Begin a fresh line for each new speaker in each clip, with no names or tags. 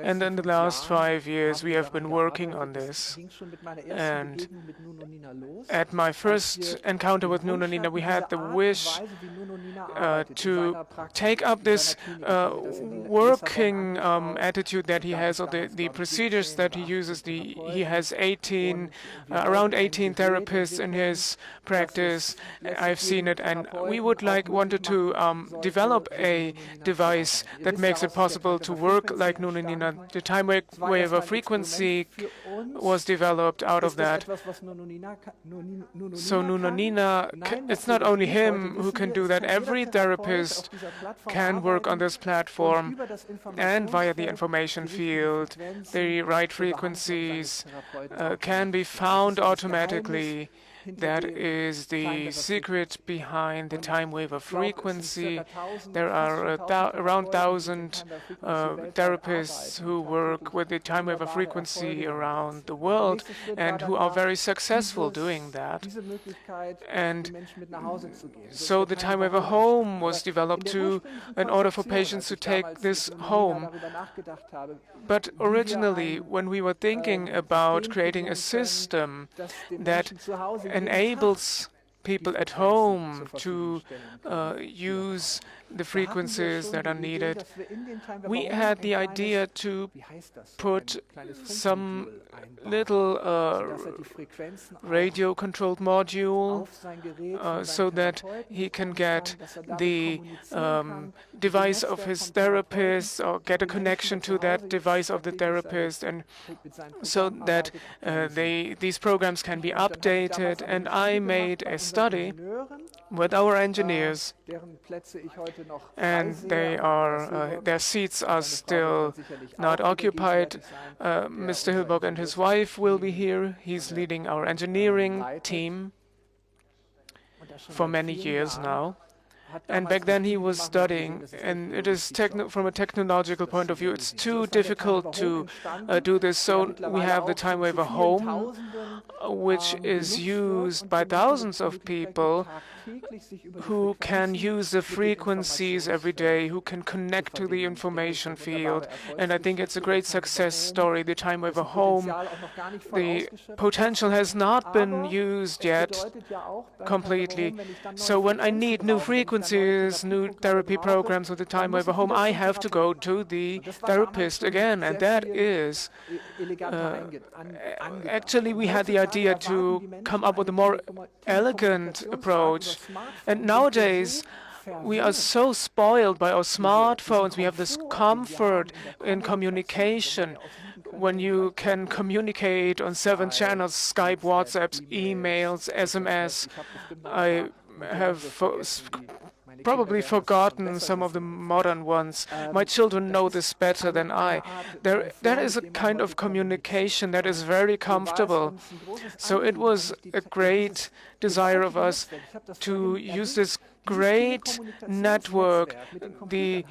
And in the last 5 years, we have been working on this. And at my first encounter with Nuno Nina, we had the wish to take up this working attitude that he has, or the procedures that he uses. He has around 18 therapists in his practice. I've seen it, and we wanted to develop a device that makes it possible to work like Nuno Nina. The time wave frequency was developed out of that. So Nuno Nina, it's not only him who can do that. Every therapist can work on this platform, and via the information field, the right frequencies can be found automatically. That is the secret behind the time wave of frequency. There are around 1,000 therapists who work with the time wave of frequency around the world and who are very successful doing that. And so the time wave of home was developed in order for patients to take this home. But originally, when we were thinking about creating a system that enables people at home to use the frequencies that are needed, we had the idea to put some little radio-controlled module so that he can get the device of his therapist or get a connection to that device of the therapist, and so that these programs can be updated. And I made a study with our engineers, and their seats are still not occupied. Mr. Hilberg and his wife will be here. He's leading our engineering team for many years now. And back then he was studying, and it is from a technological point of view, it's too difficult to do this. So we have the time wave home, which is used by thousands of people who can use the frequencies every day, who can connect to the information field. And I think it's a great success story, the time wave home. The potential has not been used yet completely. So when I need new frequencies, new therapy programs with the time wave home, I have to go to the therapist again. And that is, actually we had the idea to come up with a more elegant approach. And nowadays, we are so spoiled by our smartphones. We have this comfort in communication when you can communicate on 7 channels: Skype, WhatsApp, emails, SMS. I have probably forgotten some of the modern ones. My children know this better than I. There is a kind of communication that is very comfortable. So it was a great desire of us to use this great network, the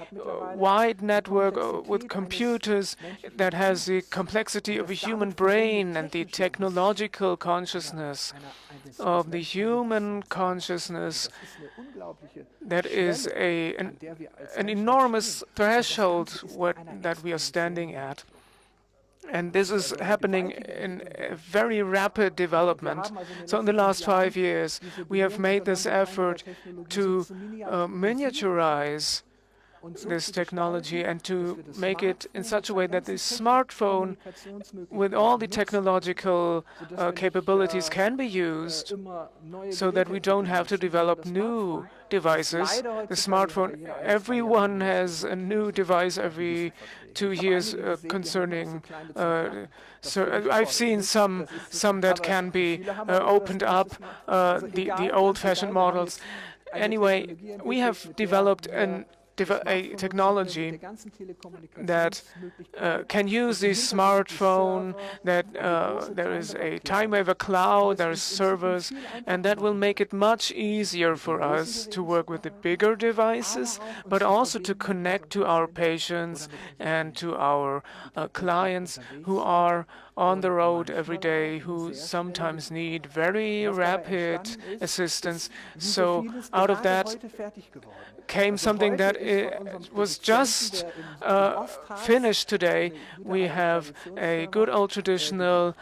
wide network with computers that has the complexity of a human brain and the technological consciousness of the human consciousness. That is an enormous threshold that we are standing at. And this is happening in a very rapid development. So in the last 5 years, we have made this effort to miniaturize this technology and to make it in such a way that the smartphone, with all the technological capabilities, can be used, so that we don't have to develop new devices. The smartphone, everyone has a new device every 2 years concerning. So I've seen some that can be opened up, the old-fashioned models. Anyway, we have developed a technology that can use the smartphone, that there is a time wave cloud, there are servers, and that will make it much easier for us to work with the bigger devices, but also to connect to our patients and to our clients who are on the road every day who sometimes need very rapid assistance. So out of that came something that was just finished today. We have a good old traditional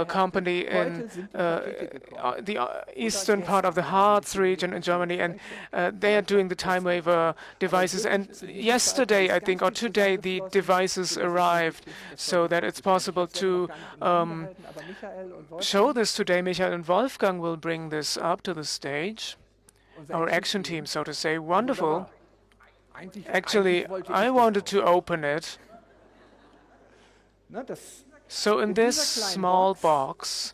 company in the eastern part of the Harz region in Germany, and they are doing the time waiver devices. And yesterday, I think, or today, the devices arrived, so that it's possible to show this today. Michael and Wolfgang will bring this up to the stage. Our action team, so to say. Wonderful. Actually, I wanted to open it. So in this small box,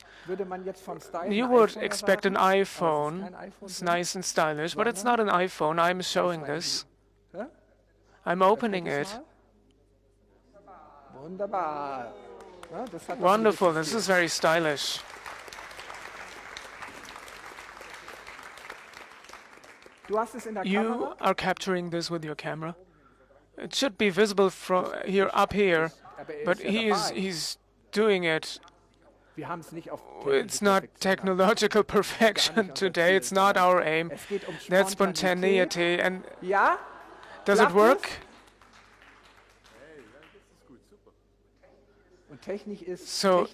you would expect an iPhone. It's nice and stylish, but it's not an iPhone. I'm showing this. I'm opening it. Wonderful. This is very stylish. You are capturing this with your camera. It should be visible from here up here, but he's doing it. It's not technological perfection today. It's not our aim. That's spontaneity. And does it work? So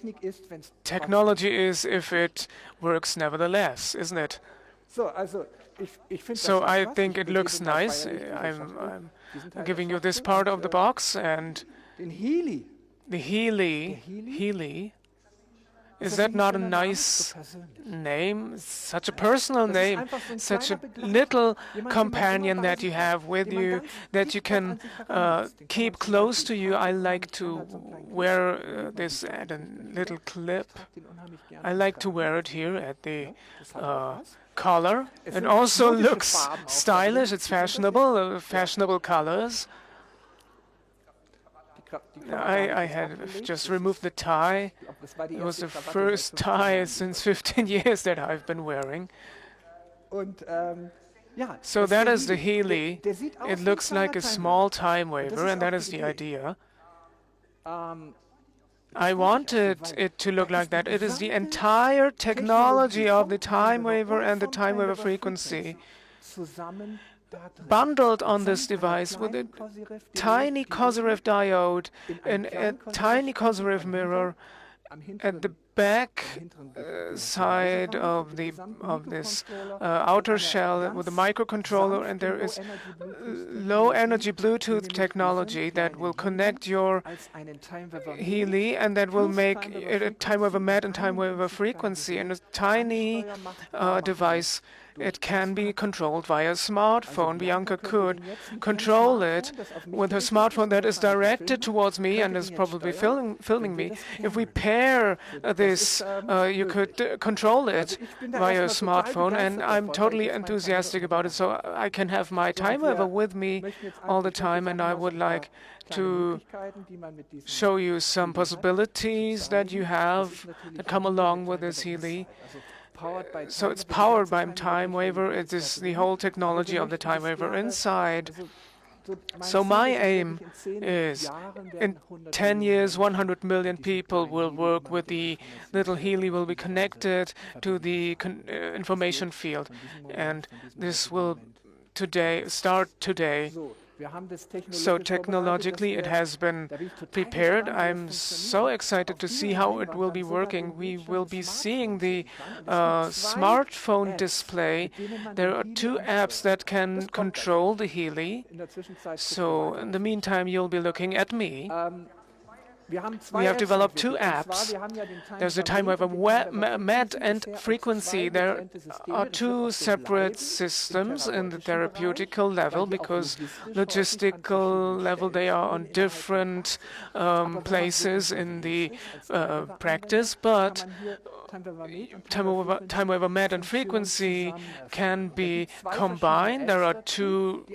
technology is if it works nevertheless, isn't it? So I think it looks nice. I'm giving you this part of the box, and the Healy. Is that not a nice name? Such a personal name, such a little companion that you have with you, that you can keep close to you. I like to wear this at a little clip. I like to wear it here at the collar. It also looks stylish. It's fashionable, fashionable colors. I had just removed the tie. It was the first tie since 15 years that I've been wearing. So that is the Healy. It looks like a small time waver, and that is the idea. I wanted it to look like that. It is the entire technology of the time waver and the time waver frequency bundled on this device with a tiny Kozyrev diode and a tiny Kozyrev mirror at the back side of this outer shell with a microcontroller, and there is low energy Bluetooth technology that will connect your Healy, and that will make it a time waver med and time waver frequency, and a tiny device. It can be controlled via smartphone. Bianca could control it with her smartphone that is directed towards me and is probably filming me. If we pair this, you could control it via a smartphone, and I'm totally enthusiastic about it. So I can have my time waver with me all the time, and I would like to show you some possibilities that you have that come along with this Healy. So it's powered by time waver. It is the whole technology of the time waver inside. So my aim is in 10 years, 100 million people will work with the little Healy, will be connected to the information field. And this will start today. So technologically it has been prepared. I'm so excited to see how it will be working. We will be seeing the smartphone display. There are two apps that can control the Healy. So in the meantime, you'll be looking at me. We have developed two apps. There's a time waver med and frequency. There are two separate systems in the therapeutical level, because logistical level they are on different places in the practice, but time waver med and frequency can be combined. There are two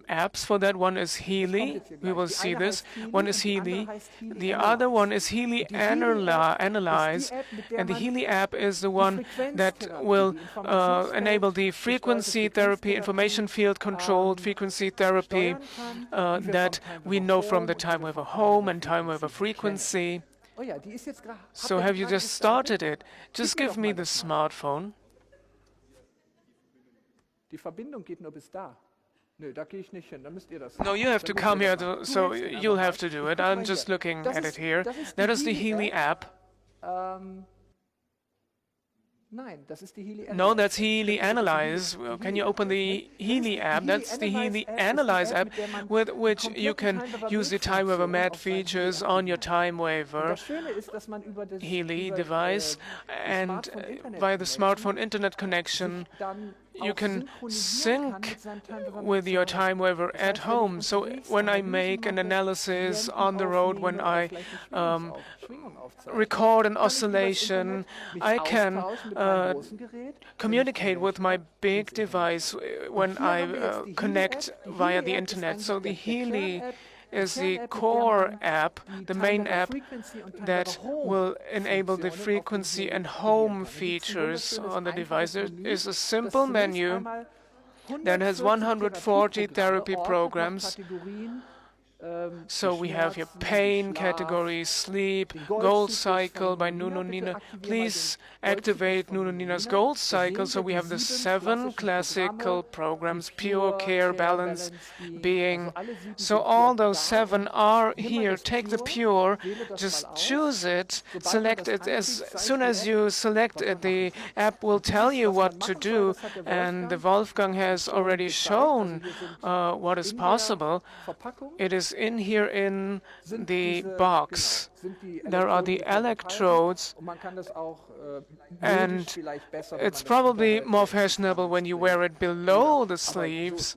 apps for that. One is Healy. We will see this. One is Healy. The other one is Healy Analyze. And the Healy app is the one that will enable the frequency therapy, information field controlled frequency therapy that we know from the time waver home and time waver frequency. So have you just started it? Just give me the smartphone. No, you have to come here, so you'll have to do it. I'm just looking at it here. That is the Healy app. No, that's Healy Analyze. Can you open the Healy app? That's the Healy Analyze app with which you can use the time waiver mat features on your time waiver Healy device, and via the smartphone internet connection you can sync with your time waiver at home. So when I make an analysis on the road, when I record an oscillation, I can communicate with my big device when I connect via the internet. So the Healy is the core app, the main app that will enable the frequency and home features on the device. There is a simple menu that has 140 therapy programs. So we have here pain category, sleep, gold cycle by Nuno Nina. Please activate Nuno Nina's gold cycle. So we have the 7 classical programs, pure, care, balance, being. So all those 7 are here. Take the pure, just choose it, select it. As soon as you select it, the app will tell you what to do. And the Wolfgang has already shown what is possible. It is in here in the box. There are the electrodes, and it's probably more fashionable when you wear it below the sleeves.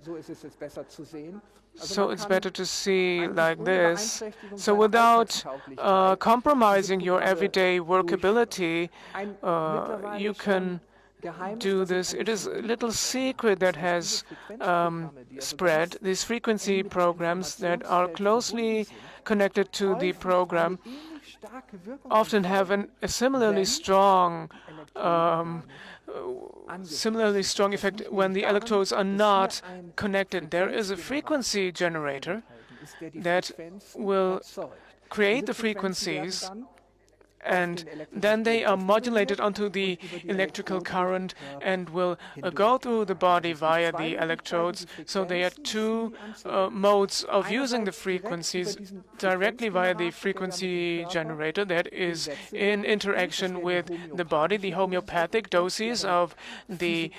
So it's better to see like this. So without compromising your everyday workability, you can do this. It is a little secret that has spread. These frequency programs that are closely connected to the program often have a similarly strong effect when the electrodes are not connected. There is a frequency generator that will create the frequencies, and then they are modulated onto the electrical current and will go through the body via the electrodes. So there are 2 modes of using the frequencies: directly via the frequency generator that is in interaction with the body, the homeopathic doses of the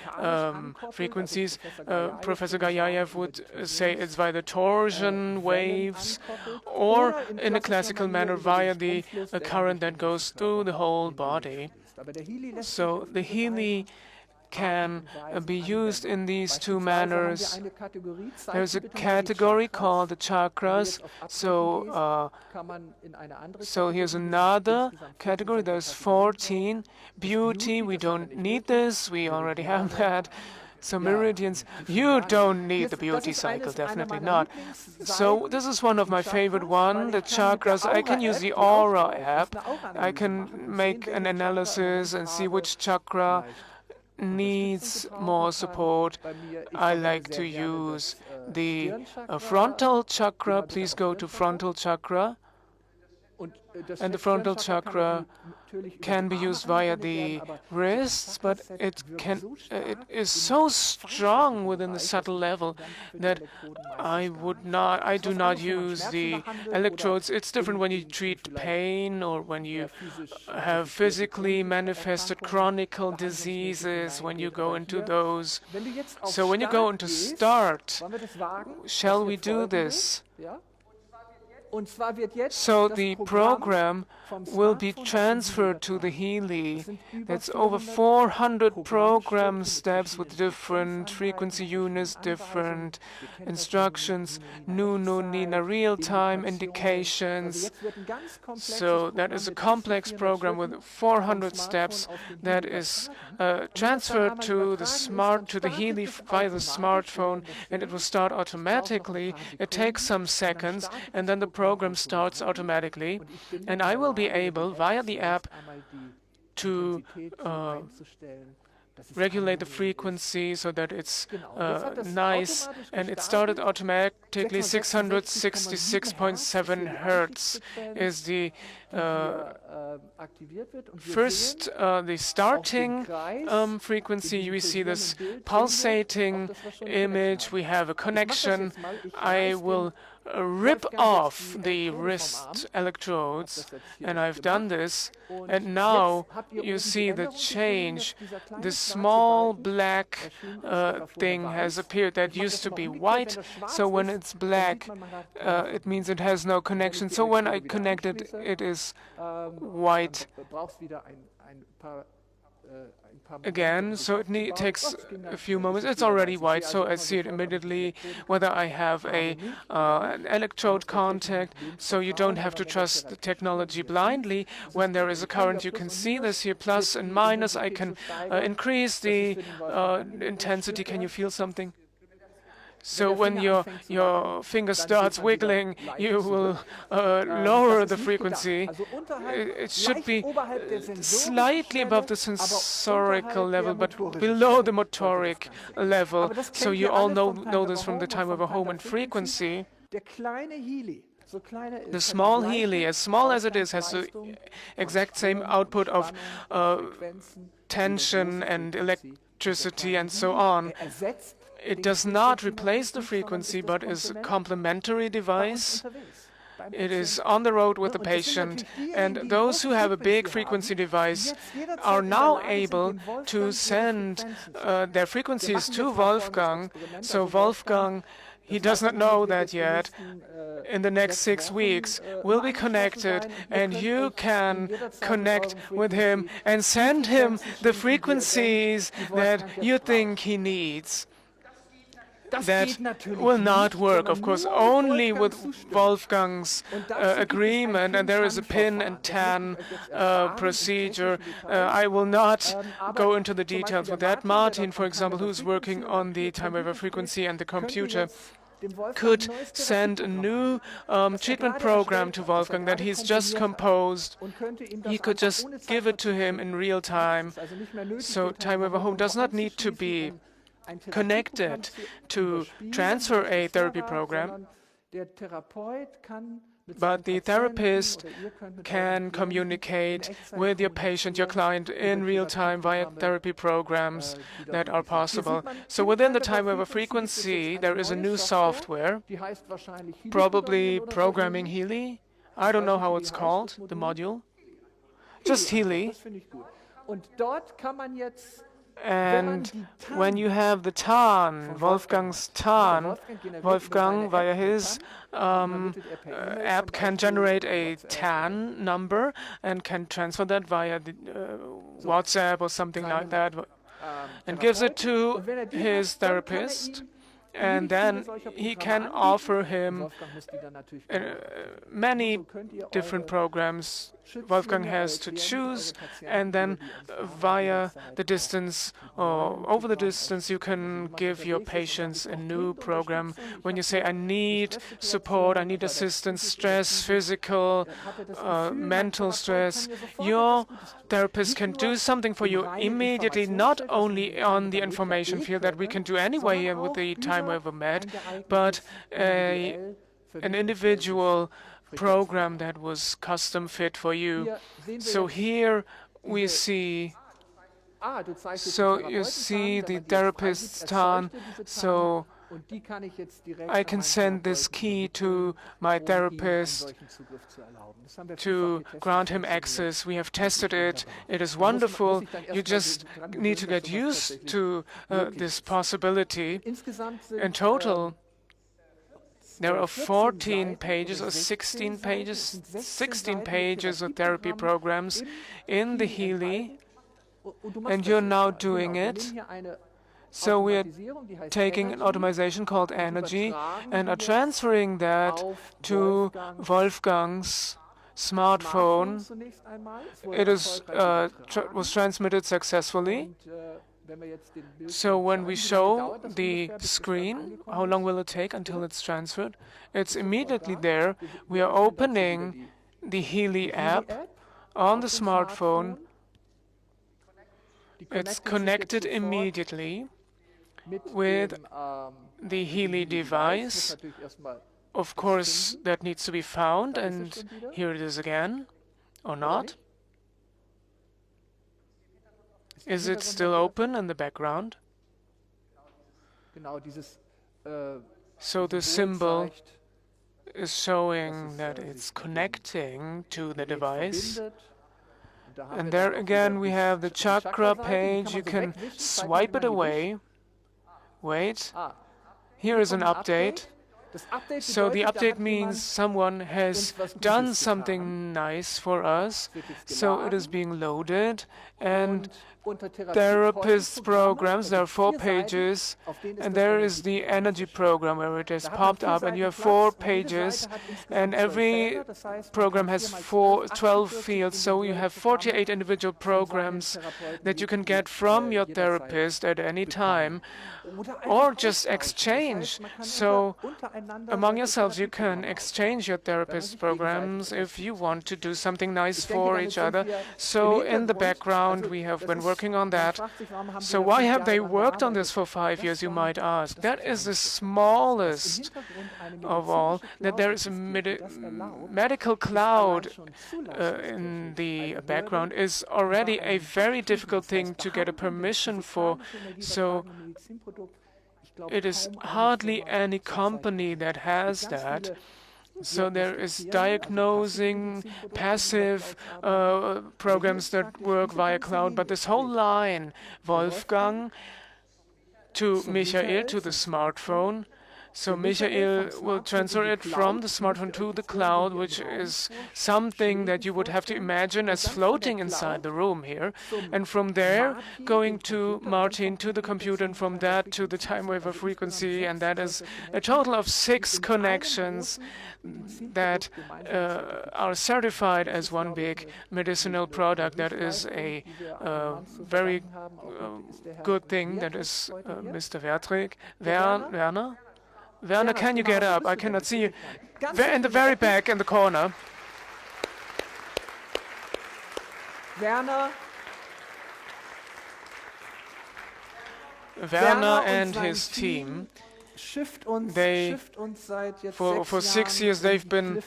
frequencies. Professor Gayayev would say it's via the torsion waves, or in a classical manner via the current that goes through the whole body. So the Healy can be used in these 2 manners. There's a category called the Chakras. So here's another category. There's 14. Beauty, we don't need this. We already have that. So meridians, you don't need the beauty cycle, definitely not. So this is one of my favorite ones, the chakras. I can use the Aura app. I can make an analysis and see which chakra needs more support. I like to use the frontal chakra. Please go to frontal chakra. And the frontal chakra can be used via the wrists, but it is so strong within the subtle level that I do not use the electrodes. It's different when you treat pain or when you have physically manifested chronic diseases, when you go into those. So when you go into start, shall we do this? So the program will be transferred to the Healy. That's over 400 program steps with different frequency units, different instructions, Nuno Nina real-time indications. So that is a complex program with 400 steps that is transferred to the Healy via the smartphone, and it will start automatically. It takes some seconds, and then the program starts automatically, and I will be able, via the app, to regulate the frequency so that it's nice, and it started automatically. 666.7 Hertz is the first, the starting frequency, we see this pulsating image, we have a connection. I will rip off the wrist electrodes, and I've done this, and now you see the change. The small black thing has appeared that used to be white, so when it's black, it means it has no connection. So when I connect it, it is white again, so it takes a few moments. It's already white, so I see it immediately whether I have an electrode contact, so you don't have to trust the technology blindly. When there is a current, you can see this here, plus and minus. I can increase the intensity. Can you feel something? So when your finger starts wiggling, you will lower the frequency. It should be slightly above the sensorical level, but below the motoric level. So you all know this from the time of a home and frequency. The small Healy, as small as it is, has the exact same output of tension and electricity and so on. It does not replace the frequency, but is a complementary device. It is on the road with the patient, and those who have a big frequency device are now able to send their frequencies to Wolfgang. So Wolfgang, he does not know that yet, in the next 6 weeks will be connected, and you can connect with him and send him the frequencies that you think he needs. That will not work, of course, only with Wolfgang's agreement, and there is a pin and tan procedure. I will not go into the details with that. Martin, for example, who's working on the time wave frequency and the computer, could send a new treatment program to Wolfgang that he's just composed. He could just give it to him in real time. So time wave home does not need to be connected to transfer a therapy program, but the therapist can communicate with your patient, your client, in real time via therapy programs that are possible. So within the time wave frequency, there is a new software, probably Programming Healy. I don't know how it's called, the module. Just Healy. And when you have the TAN, Wolfgang's TAN, Wolfgang, via his app, can generate a TAN number and can transfer that via the, WhatsApp or something like that, and gives it to his therapist. And then he can offer him many different programs Wolfgang has to choose, and then via the distance or over the distance you can give your patients a new program. When you say, I need support, I need assistance, stress, physical, mental stress, your therapist can do something for you immediately, not only on the information field that we can do anyway with the time wave med, but an individual program that was custom fit for you. So here we see, so you see the therapist's TAN. So I can send this key to my therapist to grant him access. We have tested it. It is wonderful. You just need to get used to this possibility. In total, there are 14 pages or 16 pages, 16 pages of therapy programs in the Healy, and you're now doing it. So we are taking an automation called Energy and are transferring that to Wolfgang's smartphone. It is, was transmitted successfully. So when we show the screen, how long will it take until it's transferred? It's immediately there. We are opening the Healy app on the smartphone. It's connected immediately with the Healy device. Of course, that needs to be found, and here it is again. or not? Is it still open in the background? So the symbol is showing that it's connecting to the device. And there again we have the chakra page. You can swipe it away. Wait, here is an update. So the update means someone has done something nice for us. So it is being loaded, and therapist programs, there are 4 pages, and there is the energy program where it has popped up, and you have 4 pages, and every program has 12 fields, so you have 48 individual programs that you can get from your therapist at any time, or just exchange. So among yourselves you can exchange your therapist programs if you want to do something nice for each other. So in the background we have been working on that. So why have they worked on this for 5 years, you might ask? That is the smallest of all, that there is a medical cloud in the background is already a very difficult thing to get a permission for. So it is hardly any company that has that. So there is diagnosing passive programs that work via cloud, but this whole line, Wolfgang to Michael to the smartphone. So Michael will transfer it from the smartphone to the cloud, which is something that you would have to imagine as floating inside the room here. And from there, going to Martin to the computer, and from that to the time wave frequency. And that is a total of 6 connections that are certified as one big medicinal product. That is a very good thing. That is Mr. Werner? Werner, can you get up? I cannot see you. In the very back, in the corner. Werner and his team, for 6 years they've been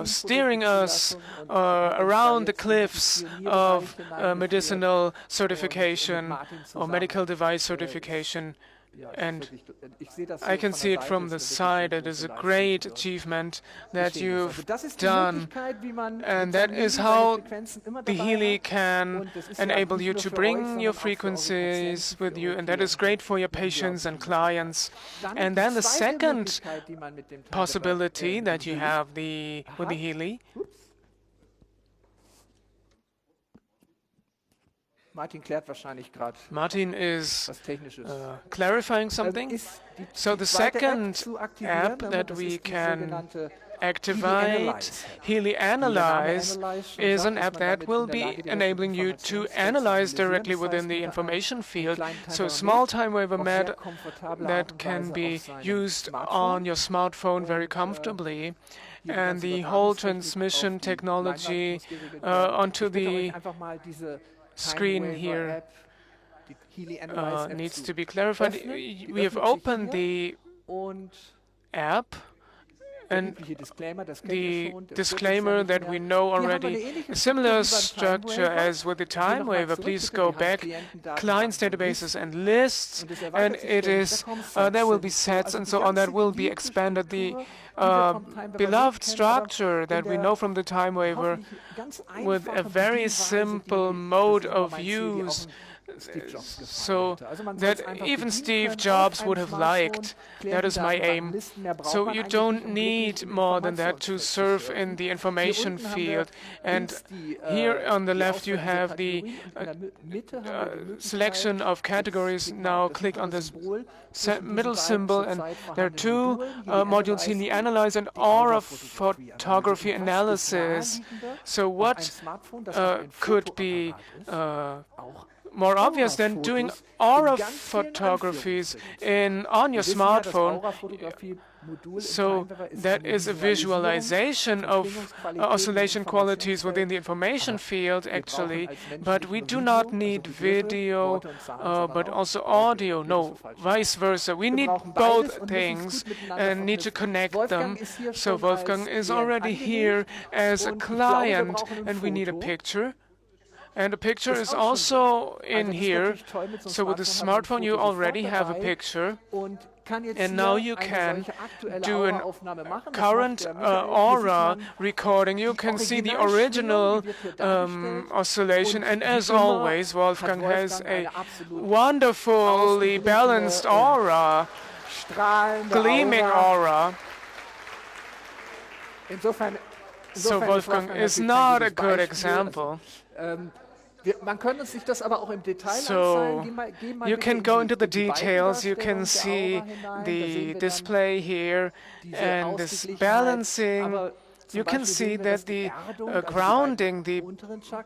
steering us around the cliffs of medicinal certification or medical device certification. And I can see it from the side. It is a great achievement that you've done. And that is how the Healy can enable you to bring your frequencies with you. And that is great for your patients and clients. And then the second possibility that you have with the Healy, Martin is clarifying something. So the second app that we can activate, Healy Analyze, is an app that will be enabling you to analyze directly within the information field. So a small time wave med that can be used on your smartphone very comfortably. And the whole transmission technology onto the screen here needs to be clarified. We have opened the app, and the disclaimer that we know already, a similar structure as with the time waiver. Please go back, clients, databases, and lists, and it is there will be sets and so on that will be expanded. The beloved structure that we know from the time waiver with a very simple mode of use, so that even Steve Jobs would have liked. That is my aim. So you don't need more than that to serve in the information field. And here on the left you have the selection of categories. Now click on this middle symbol, and there are 2 modules, Healy Analyze and Aura Photography Analysis. So what could be more obvious than doing aura photographies on your smartphone? So that is a visualization of oscillation qualities within the information field, actually, but we do not need video, but also audio. No, vice versa. We need both things and need to connect them. So Wolfgang is already here as a client, and we need a picture. And a picture is also in here. So with the smartphone, you already have a picture. And now you can do a current aura recording. You can see the original oscillation. And as always, Wolfgang has a wonderfully balanced aura, gleaming aura. So Wolfgang is not a good example. So you can go into the details, you can see the display here and this balancing. You can see that the grounding, the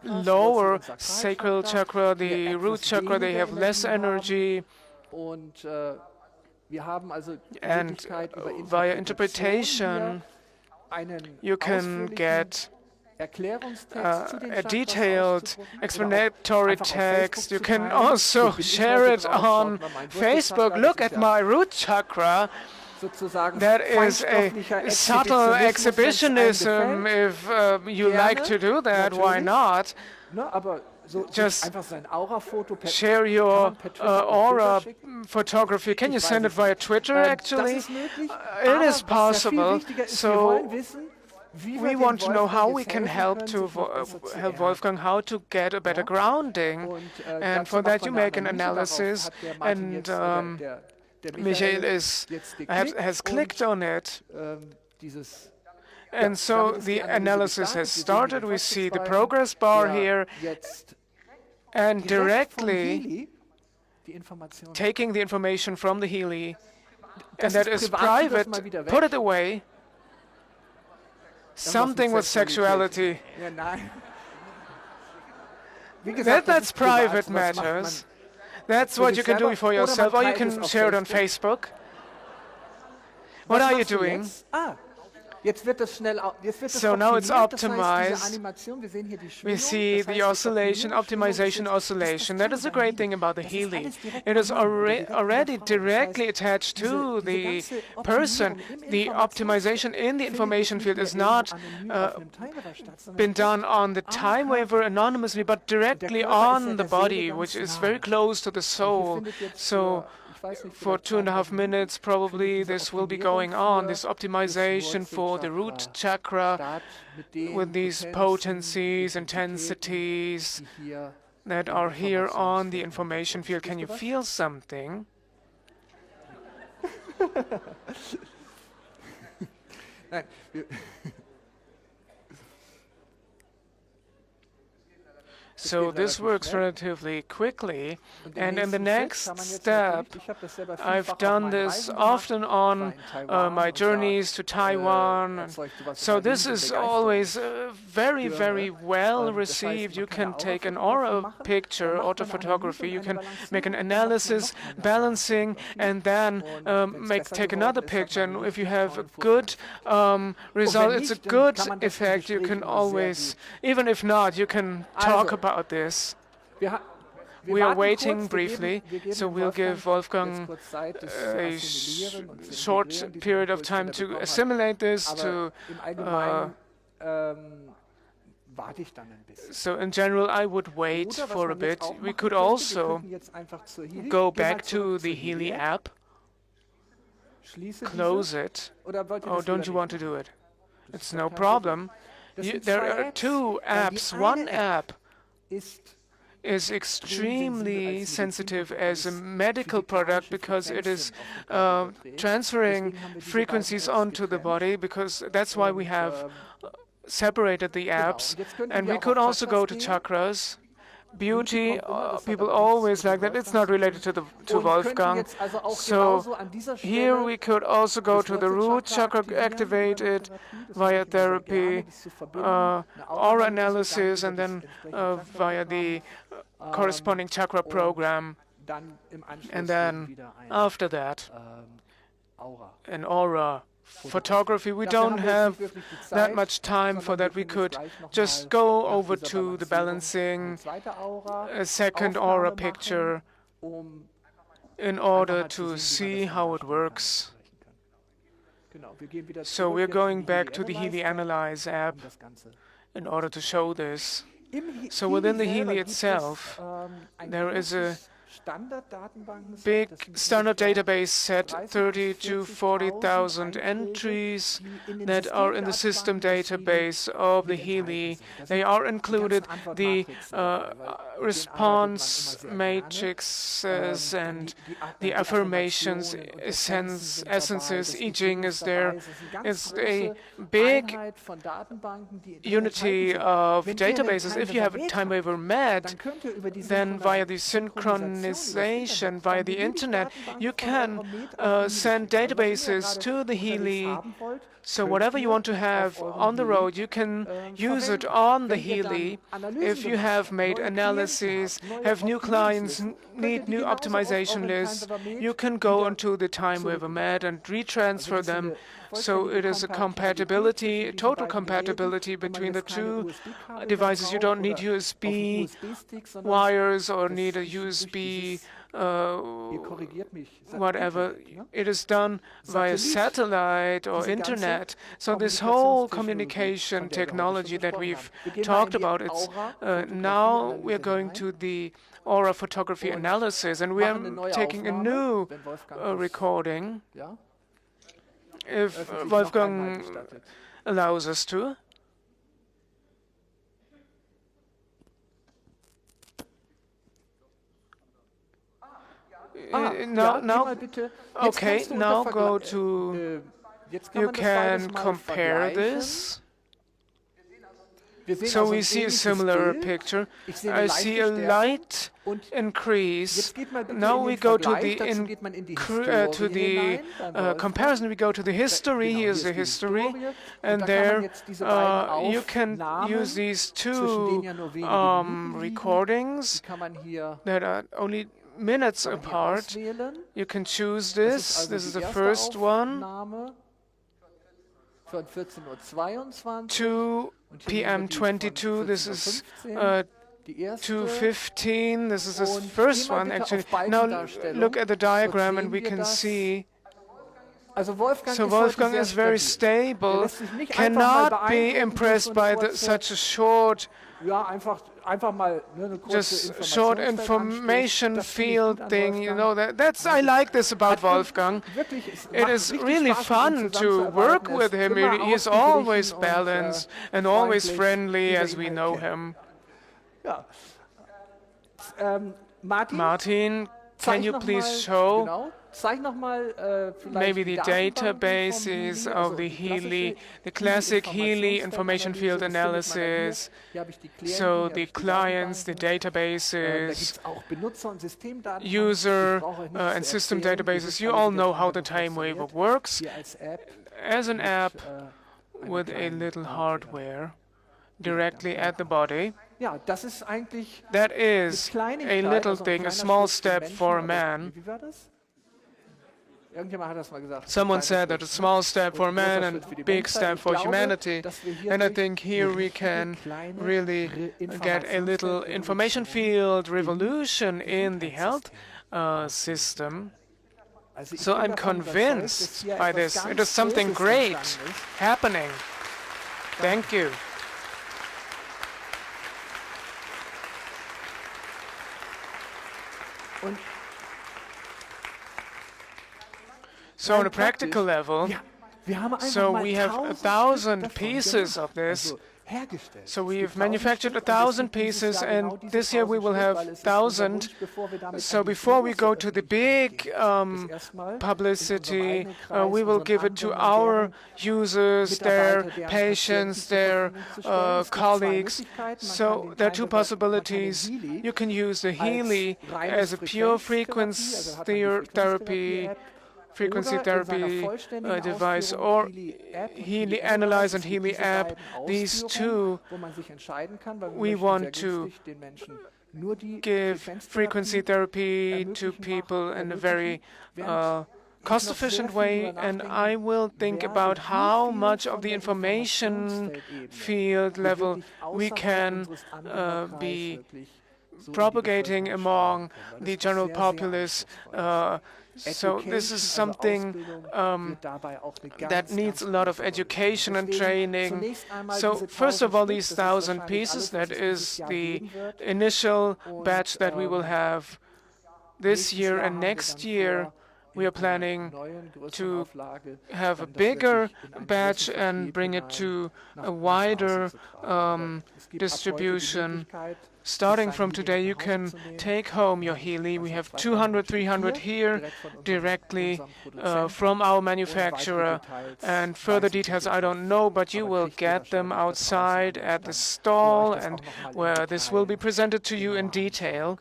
lower sacral chakra, the root chakra, they have less energy. And via interpretation, you can get a detailed explanatory text. You can also share it on Facebook. Look at my root chakra. That is a subtle exhibitionism. If you like to do that, why not? Just share your aura photography. Can you send it via Twitter, actually? It is possible. So we want to know how we can help help Wolfgang how to get a better grounding, and for that you make an analysis, and Michael has clicked on it, and so the analysis has started. We see the progress bar here, and directly taking the information from the Healy, and that is private, put it away. Something with sexuality. That's private matters. That's what you can do for yourself, or you can share it on Facebook. What are you doing? So now it's optimized. We see the oscillation, optimization oscillation. That is the great thing about the Healy. It is already directly attached to the person. The optimization in the information field is not been done on the time waver anonymously, but directly on the body, which is very close to the soul. So for 2.5 minutes, probably, this will be going on, this optimization for the root chakra with these potencies, intensities that are here on the information field. Can you feel something? So this works relatively quickly, and in the next step, I've done this often on my journeys to Taiwan. So this is always very, very well received. You can take an aura picture, autophotography, you can make an analysis, balancing, and then take another picture. And if you have a good result, it's a good effect. You can always, even if not, you can talk about this. We are waiting briefly, so we'll give Wolfgang a short period of time to assimilate this. So in general, I would wait for a bit. We could also go back to the Healy app, close it. Oh, don't you want to do it? It's no problem. There are two apps. One app is extremely sensitive as a medical product because it is transferring frequencies onto the body, because that's why we have separated the apps. And we could also go to Chakras. Beauty, people always like that. It's not related to Wolfgang. So here we could also go to the root chakra, activate it via therapy, aura analysis, and then via the corresponding chakra program. And then after that, an aura photography. We don't have that much time for that. We could just go over to the balancing, a second aura picture, in order to see how it works. So we're going back to the Healy Analyze app in order to show this. So within the Healy itself, there is a big standard database set, 30 to 40,000 entries that are in the system database of the Healy. They are included the response matrices and the affirmations, essences, I Ching is there. It's a big unity of databases. If you have a time waiver met, then via the synchronization via the internet, you can send databases to the Healy. So whatever you want to have on the road, you can use it on the Healy. If you have made analyses, have new clients, need new optimization lists, you can go into the time waiver met and retransfer them. So it is a compatibility, total compatibility between the two devices. You don't need USB wires or need a USB whatever. It is done via satellite or internet. So this whole communication technology that we've talked about, it's now we're going to the aura photography analysis, and we are taking a new recording, if Wolfgang allows us to. Now go to, you can compare this. So we see a similar picture. I see a light increase. Now we go to the comparison. We go to the history. Here's the history, and there you can use these two recordings that are only minutes apart. You can choose this. This is the first one. 2 p.m. 22. This is 2:15. This is the first one, actually. Now look at the diagram, and we can see. So Wolfgang is very stable, cannot be impressed by such a short, just short information field thing, you know. I like this about Wolfgang. It is really fun to work with him. He is always balanced and always friendly, as we know him. Martin, can you please show maybe the databases of the Healy, the classic Healy information field analysis? So the clients, the databases, user and system databases. You all know how the time waiver works. As an app with a little hardware directly at the body. That is a little thing, a small step for a man. Someone said that a small step for man and a big step for humanity. And I think here we can really get a little information field revolution in the health system. So I'm convinced by this. It is something great happening. Thank you. So on a practical level, so we have 1,000 pieces of this. So we've manufactured 1,000 pieces, and this year we will have 1,000. So before we go to the big publicity, we will give it to our users, their patients, their colleagues. So there are two possibilities. You can use the Healy as a pure frequency therapy device, or Healy Analyze and Healy app. These two, we want to give frequency therapy to people in a very cost-efficient way, and I will think about how much of the information field level we can be propagating among the general populace. So this is something that needs a lot of education and training. So first of all, these 1,000 pieces, that is the initial batch that we will have this year, and next year we are planning to have a bigger batch and bring it to a wider distribution. Starting from today, you can take home your Healy. We have 200, 300 here directly from our manufacturer. And further details I don't know, but you will get them outside at the stall, and where this will be presented to you in detail.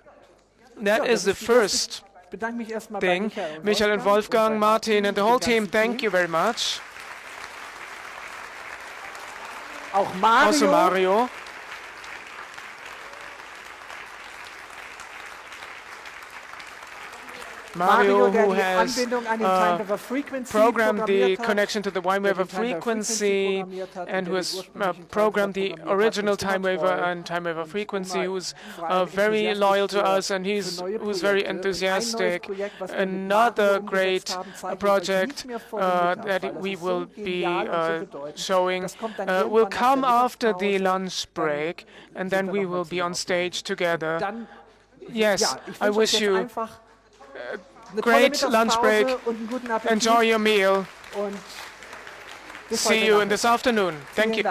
That is the first thing. Michael and Wolfgang, Martin, and the whole team, thank you very much. Also Mario. Mario, who has programmed the connection to the time wave frequency, and who has programmed the original time wave and time wave frequency, who's very loyal to us, and who's very enthusiastic. Another great project that we will be showing will come after the lunch break, and then we will be on stage together. Yes, I wish you great lunch break. Enjoy your meal. See you in this afternoon. Thank you.